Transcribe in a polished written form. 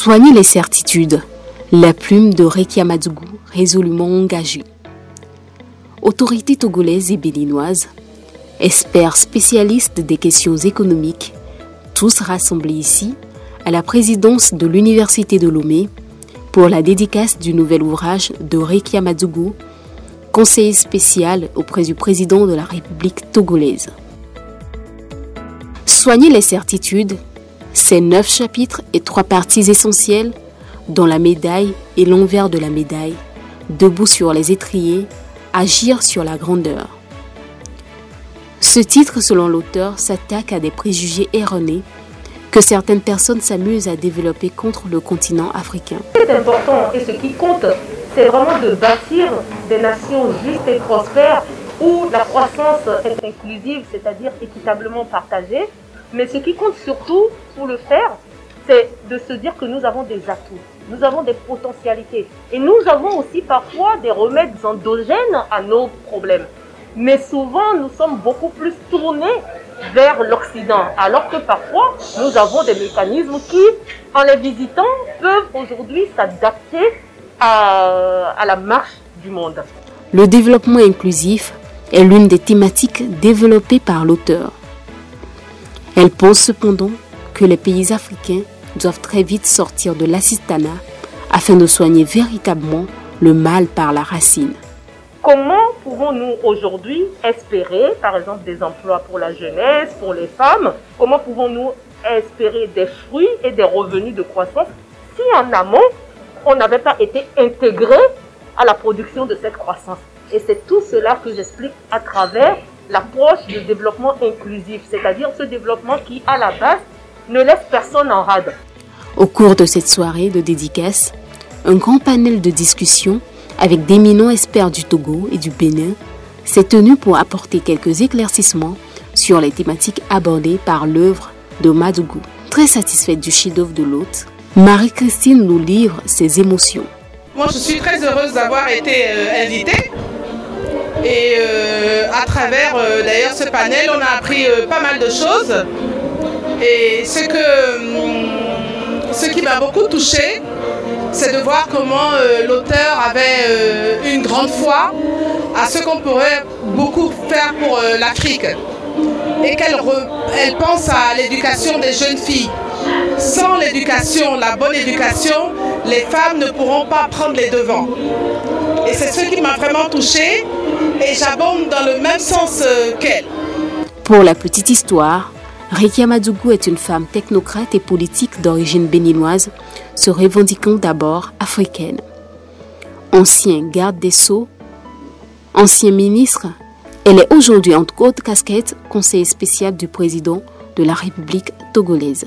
Soigner les certitudes, la plume de Rekia Madougou, résolument engagée. Autorités togolaises et béninoises, experts spécialistes des questions économiques, tous rassemblés ici à la présidence de l'Université de Lomé pour la dédicace du nouvel ouvrage de Rekia Madougou, conseiller spécial auprès du président de la République togolaise. Soigner les certitudes, c'est 9 chapitres et 3 parties essentielles dont la médaille et l'envers de la médaille, debout sur les étriers, agir sur la grandeur. Ce titre, selon l'auteur, s'attaque à des préjugés erronés que certaines personnes s'amusent à développer contre le continent africain. Ce qui est important et ce qui compte, c'est vraiment de bâtir des nations justes et prospères où la croissance est inclusive, c'est-à-dire équitablement partagée. Mais ce qui compte surtout pour le faire, c'est de se dire que nous avons des atouts, nous avons des potentialités. Et nous avons aussi parfois des remèdes endogènes à nos problèmes. Mais souvent, nous sommes beaucoup plus tournés vers l'Occident, alors que parfois, nous avons des mécanismes qui, en les visitant, peuvent aujourd'hui s'adapter à la marche du monde. Le développement inclusif est l'une des thématiques développées par l'auteur. Elle pense cependant que les pays africains doivent très vite sortir de l'assistanat afin de soigner véritablement le mal par la racine. Comment pouvons-nous aujourd'hui espérer, par exemple, des emplois pour la jeunesse, pour les femmes? Comment pouvons-nous espérer des fruits et des revenus de croissance si en amont, on n'avait pas été intégré à la production de cette croissance? Et c'est tout cela que j'explique à travers l'approche du développement inclusif, c'est-à-dire ce développement qui, à la base, ne laisse personne en rade. Au cours de cette soirée de dédicace, un grand panel de discussion avec d'éminents experts du Togo et du Bénin s'est tenu pour apporter quelques éclaircissements sur les thématiques abordées par l'œuvre de Madougou. Très satisfaite du chef-d'œuvre de l'hôte, Marie-Christine nous livre ses émotions. Moi, je suis très heureuse d'avoir été invitée. Et à travers d'ailleurs ce panel, on a appris pas mal de choses. Et ce qui m'a beaucoup touchée, c'est de voir comment l'auteur avait une grande foi à ce qu'on pourrait beaucoup faire pour l'Afrique. Et qu'elle pense à l'éducation des jeunes filles. Sans l'éducation, la bonne éducation, les femmes ne pourront pas prendre les devants. Et c'est ce qui m'a vraiment touchée. Et j'abonde dans le même sens qu'elle. Pour la petite histoire, Rekia Madougou est une femme technocrate et politique d'origine béninoise, se revendiquant d'abord africaine. Ancien garde des Sceaux, ancien ministre, elle est aujourd'hui en haute casquette conseiller spécial du président de la République togolaise.